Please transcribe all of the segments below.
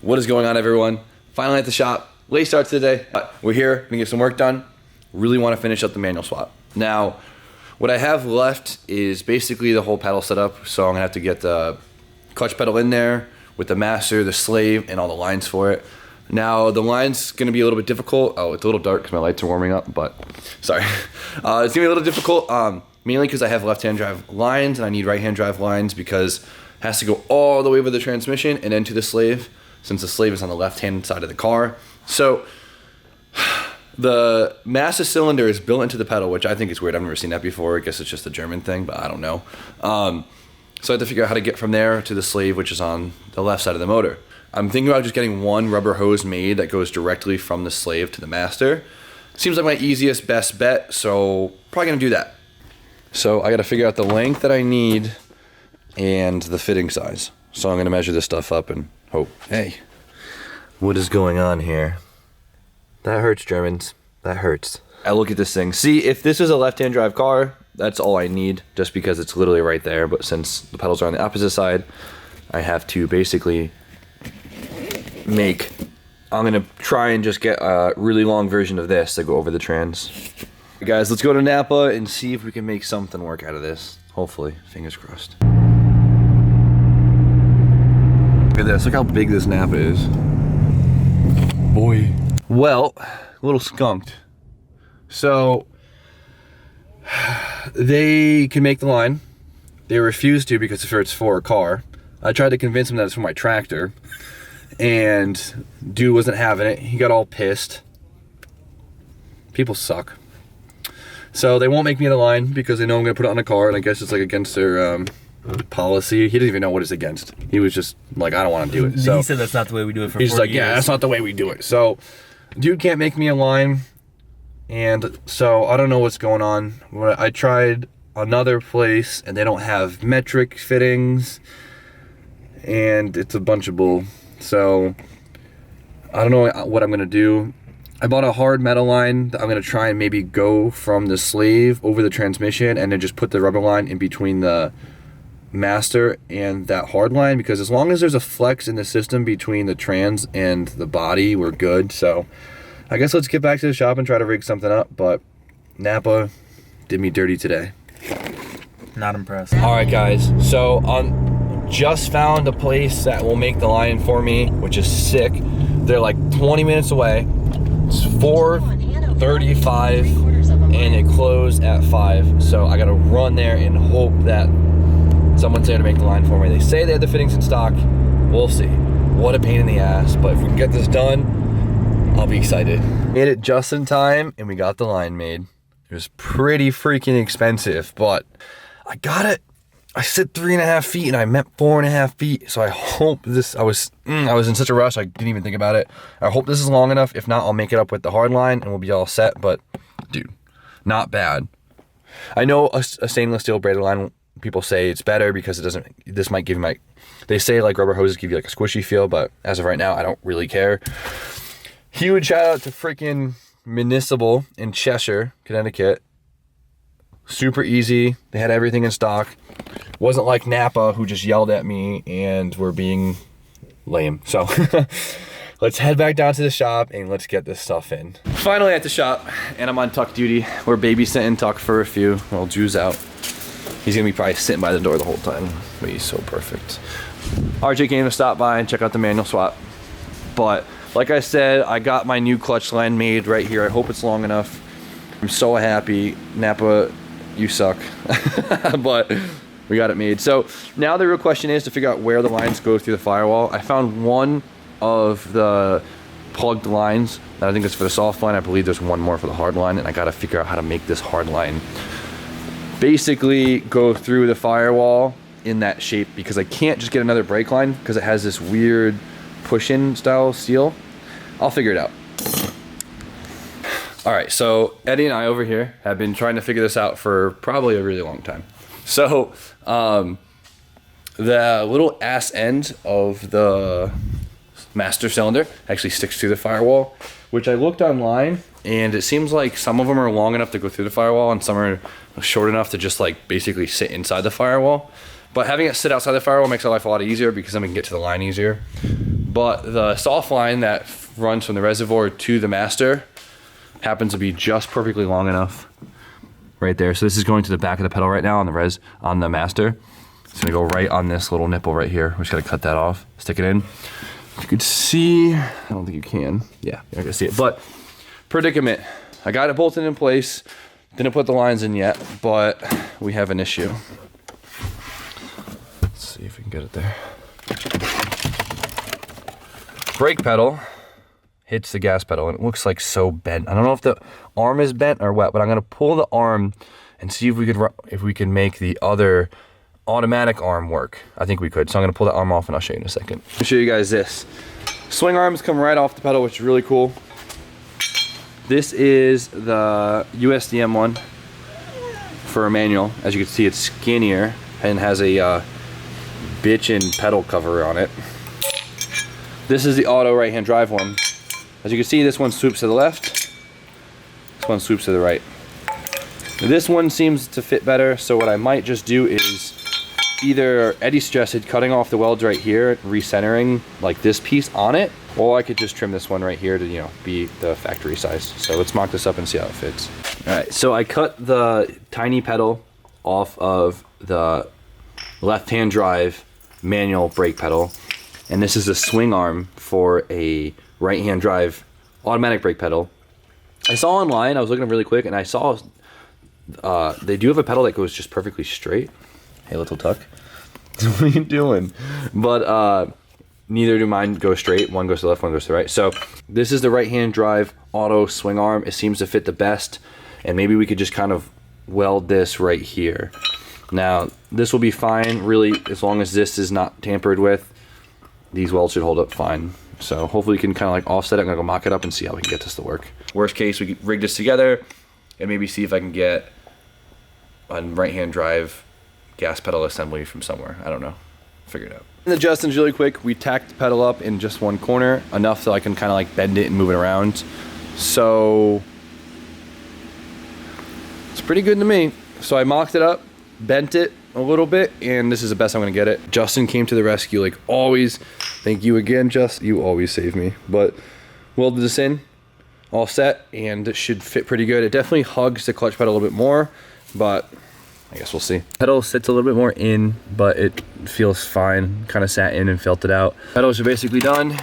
What is going on, everyone? Finally at the shop. Late start today. We're here, gonna get some work done. Really want to finish up the manual swap. Now, what I have left is basically the whole pedal setup. So I'm gonna have to get the clutch pedal in there with the master, the slave, and all the lines for it. Now, the line's gonna be a little bit difficult. Oh, it's a little dark because my lights are warming up, but sorry. It's gonna be a little difficult, mainly because I have left-hand drive lines and I need right-hand drive lines because it has to go all the way over the transmission and then to the slave, since the slave is on the left-hand side of the car. So, the master cylinder is built into the pedal, which I think is weird. I've never seen that before. I guess it's just a German thing, but I don't know. So I have to figure out how to get from there to the slave, which is on the left side of the motor. I'm thinking about just getting one rubber hose made that goes directly from the slave to the master. Seems like my easiest, best bet, so probably gonna do that. So I gotta figure out the length that I need and the fitting size. So I'm gonna measure this stuff up and hope. Hey, what is going on here? That hurts, Germans. That hurts. I look at this thing. See, if this is a left-hand drive car, that's all I need, just because it's literally right there. But since the pedals are on the opposite side, I have to basically I'm gonna try and just get a really long version of this to go over the trans. Hey guys, let's go to Napa and see if we can make something work out of this. Hopefully, fingers crossed. Look at this, look how big this Napa is. Boy. Well, a little skunked. So, they can make the line. They refuse to because it's for a car. I tried to convince them that it's for my tractor. And dude wasn't having it. He got all pissed. People suck. So they won't make me the line because they know I'm gonna put it on a car, and I guess it's like against their policy. He didn't even know what it's against. He was just like, I don't want to do it. So he said that's not the way we do it for 40 years. He's like, yeah, years. that's not the way we do it. So dude can't make me a line, and so I don't know what's going on. I tried another place and they don't have metric fittings, and it's a bunch of bull. So I don't know what I'm gonna do. I bought a hard metal line that I'm gonna try and maybe go from the slave over the transmission and then just put the rubber line in between the master and that hard line, because as long as there's a flex in the system between the trans and the body, we're good. So I guess let's get back to the shop and try to rig something up, but Napa did me dirty today. Not impressed. All right, guys, so just found a place that will make the line for me, which is sick. They're like 20 minutes away. It's 4:35 and it closed at 5. So I gotta run there and hope that someone's there to make the line for me. They say they have the fittings in stock. We'll see. What a pain in the ass, but if we can get this done, I'll be excited. Made it just in time and we got the line made. It was pretty freaking expensive, but I got it. I said 3.5 feet and I meant 4.5 feet. So I hope this, I was in such a rush, I didn't even think about it. I hope this is long enough. If not, I'll make it up with the hard line and we'll be all set. But dude, not bad. I know a stainless steel braided line, people say it's better because it doesn't, this might give you they say like rubber hoses give you like a squishy feel, but as of right now, I don't really care. Huge shout out to freaking Municipal in Cheshire, Connecticut. Super easy. They had everything in stock. Wasn't like Napa, who just yelled at me and were being lame. So let's head back down to the shop and let's get this stuff in. Finally at the shop, and I'm on Tuck duty. We're babysitting Tuck for a few while Drew's out. He's gonna be probably sitting by the door the whole time, but he's so perfect. RJ came to stop by and check out the manual swap. But like I said, I got my new clutch line made right here. I hope it's long enough. I'm so happy. Napa, you suck. But we got it made. So now the real question is to figure out where the lines go through the firewall. I found one of the plugged lines that I think is for the soft line. I believe there's one more for the hard line, and I got to figure out how to make this hard line basically go through the firewall in that shape, because I can't just get another brake line because it has this weird push-in style seal. I'll figure it out. All right, so Eddie and I over here have been trying to figure this out for probably a really long time. So the little ass end of the master cylinder actually sticks to the firewall, which I looked online, and it seems like some of them are long enough to go through the firewall and some are short enough to just like basically sit inside the firewall. But having it sit outside the firewall makes our life a lot easier because then we can get to the line easier. but the soft line that runs from the reservoir to the master happens to be just perfectly long enough right there. So this is going to the back of the pedal right now on the master. It's gonna go right on this little nipple right here. We just gotta cut that off, stick it in. You could see, I don't think you can. Yeah, I can see it, but predicament. I got it bolted in place. Didn't put the lines in yet, but we have an issue. Let's see if we can get it there. Brake pedal hits the gas pedal and it looks like so bent. I don't know if the arm is bent or what, but I'm gonna pull the arm and see if we can make the other automatic arm work. I think we could. So I'm gonna pull that arm off and I'll show you in a second. Let me show you guys this. Swing arms come right off the pedal, which is really cool. This is the USDM one for a manual. As you can see, it's skinnier and has a bitchin' pedal cover on it. This is the auto right-hand drive one. As you can see, this one swoops to the left. This one swoops to the right. This one seems to fit better, so what I might just do is either Eddie suggested cutting off the welds right here, recentering like this piece on it, or I could just trim this one right here to, you know, be the factory size. So let's mock this up and see how it fits. All right, so I cut the tiny pedal off of the left-hand drive manual brake pedal, and this is a swing arm for a right-hand drive automatic brake pedal. I saw online, I was looking up really quick, and I saw they do have a pedal that goes just perfectly straight. Hey, little Tuck. What are you doing? But neither do mine go straight. One goes to the left, one goes to the right. So this is the right-hand drive auto swing arm. It seems to fit the best. And maybe we could just kind of weld this right here. Now, this will be fine, really, as long as this is not tampered with. These welds should hold up fine. So hopefully we can kind of like offset it. I'm gonna go mock it up and see how we can get this to work. Worst case, we could rig this together and maybe see if I can get a right-hand drive gas pedal assembly from somewhere. I don't know. Figure it out. And the adjustments really quick. We tacked the pedal up in just one corner, enough so I can kind of like bend it and move it around. So it's pretty good to me. So I mocked it up, bent it a little bit, and this is the best I'm gonna get it. Justin came to the rescue like always. Thank you again, Justin. You always save me. But welded this in, all set, and it should fit pretty good. It definitely hugs the clutch pedal a little bit more, but I guess we'll see. Pedal sits a little bit more in, but it feels fine. Kind of sat in and felt it out. Pedals are basically done.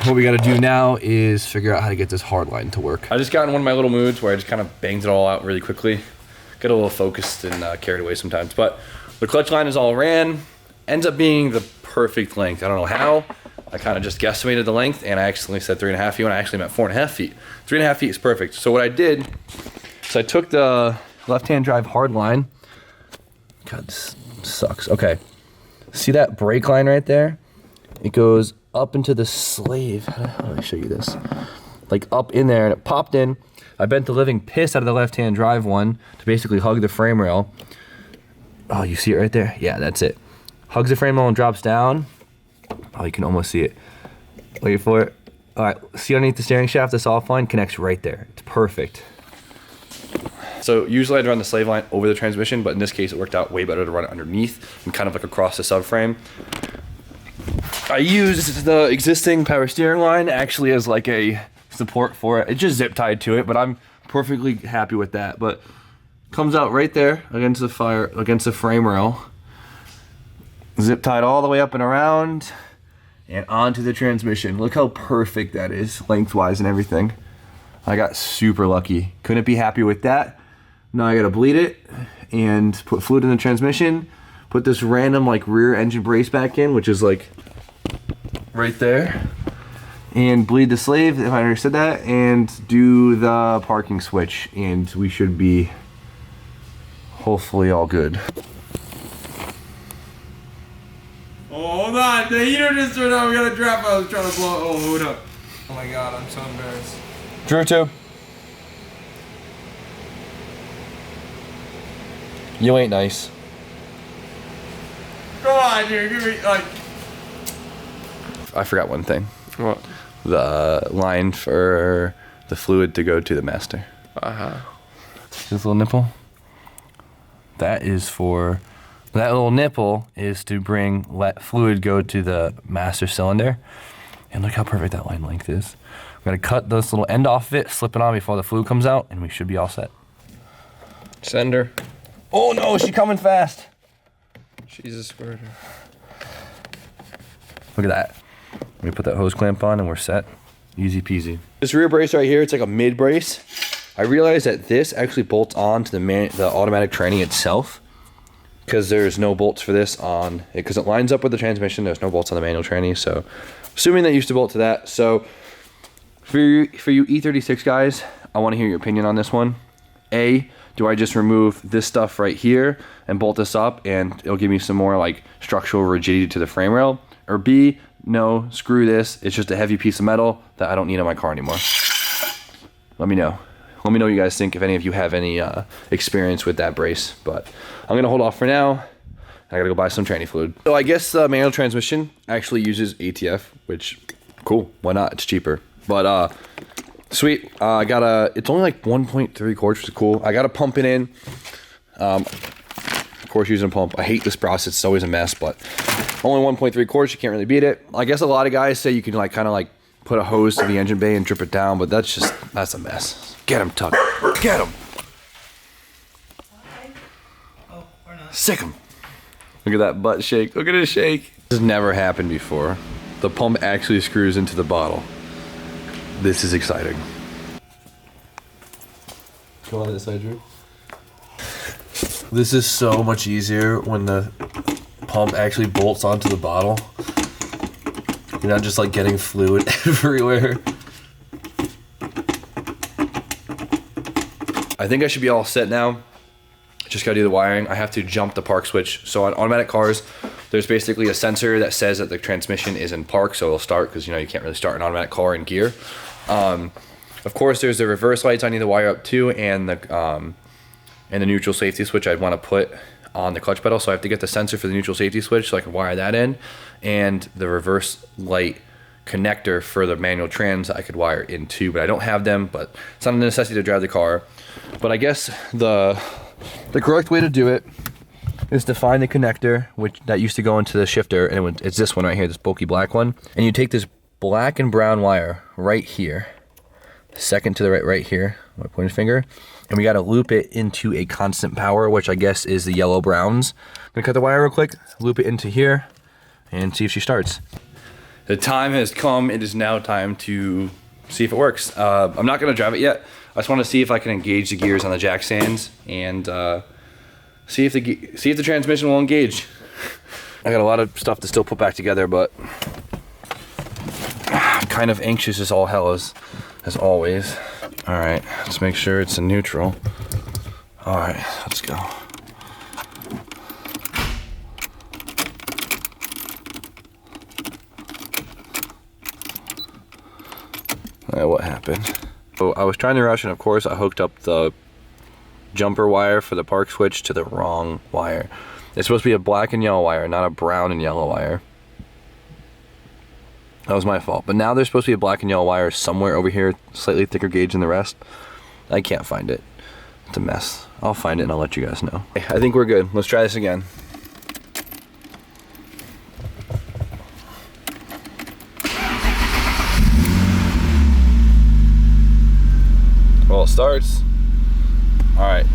What we gotta do now is figure out how to get this hard line to work. I just got in one of my little moods where I just kind of banged it all out really quickly. Get a little focused and carried away sometimes. But the clutch line is all ran. Ends up being the perfect length. I don't know how. I kind of just guesstimated the length and I accidentally said 3.5 feet when I actually meant 4.5 feet. 3.5 feet is perfect. So what I did, I took the left-hand drive hard line. God, this sucks. Okay. See that brake line right there? It goes up into the slave. How do I show you this? Like up in there, and it popped in. I bent the living piss out of the left-hand drive one to basically hug the frame rail. Oh, you see it right there? Yeah, that's it. Hugs the frame rail and drops down. Oh, you can almost see it. Wait for it. All right, see underneath the steering shaft, the soft line connects right there. It's perfect. So usually I'd run the slave line over the transmission, but in this case it worked out way better to run it underneath and kind of like across the subframe. I used the existing power steering line actually as like a support for it. It's just zip tied to it, but I'm perfectly happy with that. But comes out right there against the frame rail. Zip tied all the way up and around and onto the transmission. Look how perfect that is, lengthwise and everything. I got super lucky. Couldn't be happy with that. Now I gotta bleed it and put fluid in the transmission, put this random like rear engine brace back in, which is like right there, and bleed the slave, if I understood that, and do the parking switch, and we should be hopefully all good. Oh, hold on, the heater just turned on, we got a drop, I was trying to blow, oh, hold up. Oh my God, I'm so embarrassed. Drew too. You ain't nice. Come on, dude, give me, like. I forgot one thing. What? The line for the fluid to go to the master. Uh-huh. This little nipple. That is for That little nipple is to let fluid go to the master cylinder. And look how perfect that line length is. We're gonna cut this little end off of it, slip it on before the fluid comes out, and we should be all set. Send her. Oh no, she's coming fast. She's a squirter. Look at that. We put that hose clamp on and we're set. Easy peasy. This rear brace right here, it's like a mid brace. I realized that this actually bolts on to the automatic tranny itself, because there's no bolts for this on it, because it lines up with the transmission. There's no bolts on the manual tranny, so assuming that used to bolt to that. So for you E36 guys, I want to hear your opinion on this one. A, do I just remove this stuff right here and bolt this up and it'll give me some more like structural rigidity to the frame rail? Or B, no, screw this, it's just a heavy piece of metal that I don't need on my car anymore. Let me know. Let me know what you guys think, if any of you have any experience with that brace. But I'm gonna hold off for now. I gotta go buy some tranny fluid. So I guess the manual transmission actually uses ATF, which, cool, why not? It's cheaper. But sweet, I got it's only like 1.3 quarts, which is cool. I got a pump it in. Of course, using a pump. I hate this process, it's always a mess, but only 1.3 quarts, you can't really beat it. I guess a lot of guys say you can like kind of like put a hose to the engine bay and drip it down, but that's a mess. Get him, Tuck. Get him. Oh, or not. Sick him. Look at that butt shake. Look at it shake. This has never happened before. The pump actually screws into the bottle. This is exciting. Go on this side, Drew. This is so much easier when the pump actually bolts onto the bottle. You're not just like getting fluid everywhere. I think I should be all set now. Just gotta do the wiring. I have to jump the park switch. So on automatic cars, there's basically a sensor that says that the transmission is in park, so it'll start, because you know you can't really start an automatic car in gear. Of course, there's the reverse lights I need to wire up too, and the neutral safety switch I'd want to put on the clutch pedal. So I have to get the sensor for the neutral safety switch so I can wire that in, and the reverse light connector for the manual trans I could wire in too, but I don't have them. But it's not a necessity to drive the car. But I guess the correct way to do it is to find the connector, which that used to go into the shifter, and it's this one right here, this bulky black one. And you take this black and brown wire right here, second to the right here, my pointer finger, and we got to loop it into a constant power, which I guess is the yellow browns. I'm gonna cut the wire real quick, loop it into here, and see if she starts. The time has come. It is now time to see if it works. I'm not gonna drive it yet. I just want to see if I can engage the gears on the jack stands and see if the transmission will engage. I got a lot of stuff to still put back together, but kind of anxious as all hell as always. All right, let's make sure it's in neutral. All right, let's go. What happened? So I was trying to rush, and of course I hooked up the jumper wire for the park switch to the wrong wire. It's supposed to be a black and yellow wire, not a brown and yellow wire. That was my fault. But now there's supposed to be a black and yellow wire somewhere over here, slightly thicker gauge than the rest. I can't find it. It's a mess. I'll find it and I'll let you guys know. I think we're good. Let's try this again. Well, it starts. All right.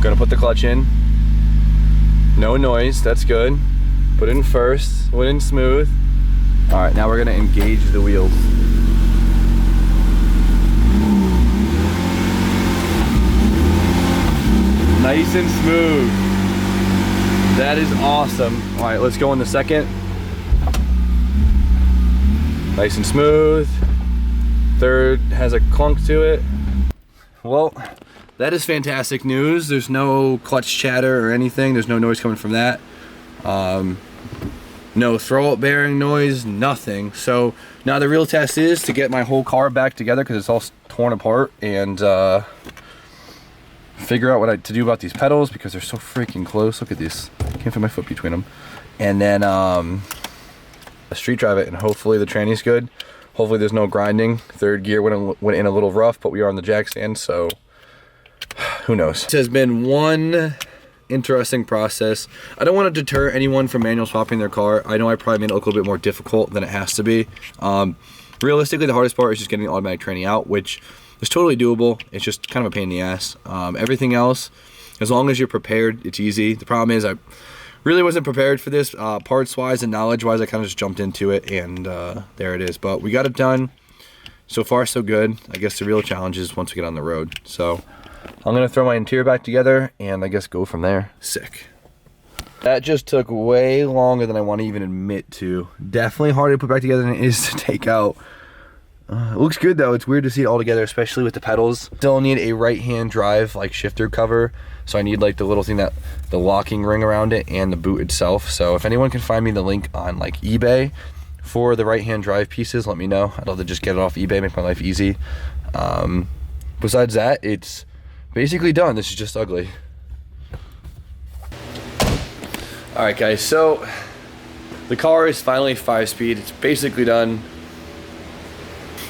Gonna put the clutch in. No noise, that's good. Put it in first, put it in smooth. All right, now we're gonna engage the wheels. Nice and smooth. That is awesome. All right, let's go in the second. Nice and smooth. Third has a clunk to it. Well, that is fantastic news. There's no clutch chatter or anything. There's no noise coming from that. No throw-up bearing noise, nothing. So now the real test is to get my whole car back together, because it's all torn apart, and figure out what to do about these pedals, because they're so freaking close. Look at these. Can't fit my foot between them. And then street drive it, and hopefully the tranny's good. Hopefully there's no grinding. Third gear went in a little rough, but we are on the jack stand, so who knows. This has been one interesting process. I don't want to deter anyone from manual swapping their car. I know I probably made it look a little bit more difficult than it has to be. Realistically, the hardest part is just getting the automatic training out, which is totally doable. It's just kind of a pain in the ass. Everything else, as long as you're prepared, it's easy. The problem is I really wasn't prepared for this. Parts wise and knowledge wise, I kind of just jumped into it, and there it is. But we got it done. So far so good. I guess the real challenge is once we get on the road. So I'm gonna throw my interior back together and I guess go from there. Sick. That just took way longer than I want to even admit to. Definitely harder to put back together than it is to take out. It looks good though. It's weird to see it all together, especially with the pedals. Still need a right-hand drive like shifter cover. So I need like the little thing that the locking ring around it and the boot itself. So if anyone can find me the link on like eBay for the right-hand drive pieces, let me know. I'd love to just get it off eBay, make my life easy. Besides that, it's basically done. This is just ugly. All right, guys, so the car is finally 5-speed. It's basically done.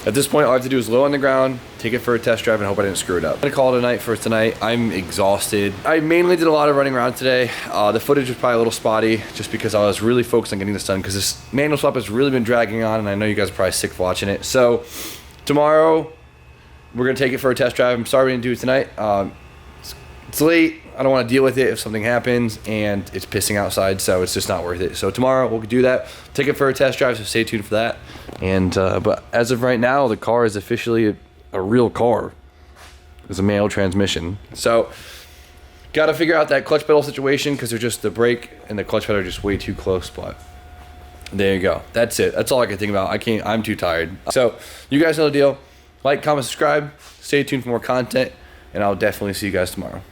At this point, all I have to do is low on the ground, take it for a test drive, and hope I didn't screw it up. I'm gonna call it a night for tonight. I'm exhausted. I mainly did a lot of running around today. The footage was probably a little spotty just because I was really focused on getting this done because this manual swap has really been dragging on, and I know you guys are probably sick of watching it. So tomorrow, we're gonna take it for a test drive. I'm sorry we didn't do it tonight. It's late. I don't want to deal with it if something happens and it's pissing outside, so it's just not worth it. So tomorrow we'll do that. Take it for a test drive, so stay tuned for that. And but as of right now, the car is officially a real car. It's a manual transmission. So got to figure out that clutch pedal situation because they're just the brake and the clutch pedal are just way too close. But there you go. That's it. That's all I can think about. I'm too tired. So you guys know the deal. Like, comment, subscribe. Stay tuned for more content, and I'll definitely see you guys tomorrow.